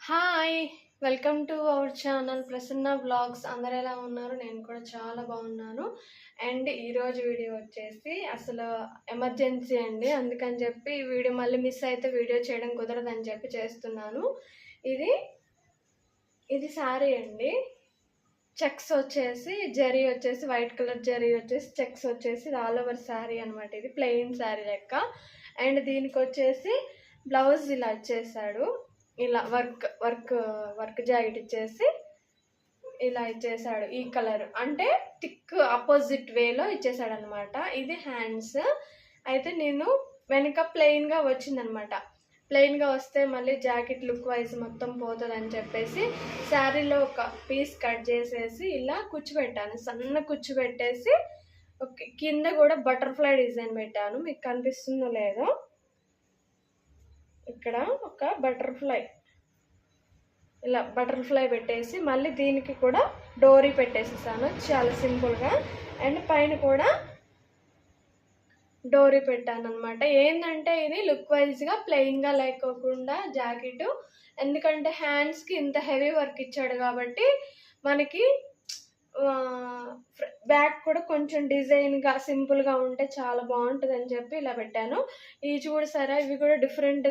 Hi! Welcome to our channel Prasanna vlogs. అందరూ ఎలా ఉన్నారు? నేను కూడా చాలా బాగున్నాను. అండ్ ఈరోజు వీడియో వచ్చేసి అసలు ఎమర్జెన్సీ అండి. అందుకని చెప్పి ఈ వీడియో మళ్ళీ మిస్ అయితే వీడియో చేయడం కుదరదని చెప్పి చేస్తున్నాను. ఇది ఇది శారీ అండి. చెక్స్ వచ్చేసి జరీ వచ్చేసి వైట్ కలర్ జరీ వచ్చేసి చెక్స్ వచ్చేసి ఆల్ ఓవర్ శారీ అనమాట. ఇది ప్లెయిన్ శారీ లెక్క. అండ్ దీనికి వచ్చేసి బ్లౌజ్ ఇలా ఇచ్చేసాడు. ఇలా వర్క్ జాకెట్ ఇచ్చేసి ఇలా ఇచ్చేసాడు. ఈ కలర్ అంటే థిక్ ఆపోజిట్ వేలో ఇచ్చేసాడు అనమాట. ఇది హ్యాండ్స్. అయితే నేను వెనక ప్లెయిన్గా వచ్చిందనమాట. ప్లెయిన్గా వస్తే మళ్ళీ జాకెట్ లుక్ వైజ్ మొత్తం పోతుంది అని చెప్పేసి శారీలో ఒక పీస్ కట్ చేసేసి ఇలా కుచ్చిపెట్టాను. సన్న కుచ్చు పెట్టేసి కింద కూడా బటర్ఫ్లై డిజైన్ పెట్టాను. మీకు కనిపిస్తుందో లేదో, ఇక్కడ ఒక బటర్ఫ్లై, ఇలా బటర్ఫ్లై పెట్టేసి మళ్ళీ దీనికి కూడా డోరీ పెట్టేసేసాను చాలా సింపుల్గా. అండ్ పైన కూడా డోరీ పెట్టాను అనమాట. ఏంటంటే ఇది లుక్ వైజ్గా ప్లెయిన్గా లేకోకుండా జాకెట్, ఎందుకంటే హ్యాండ్స్కి ఇంత హెవీ వర్క్ ఇచ్చాడు కాబట్టి మనకి బ్యాక్ కూడా కొంచెం డిజైన్గా సింపుల్గా ఉంటే చాలా బాగుంటుంది అని చెప్పి ఇలా పెట్టాను. ఇవి చూడు సరే, ఇవి కూడా డిఫరెంట్గా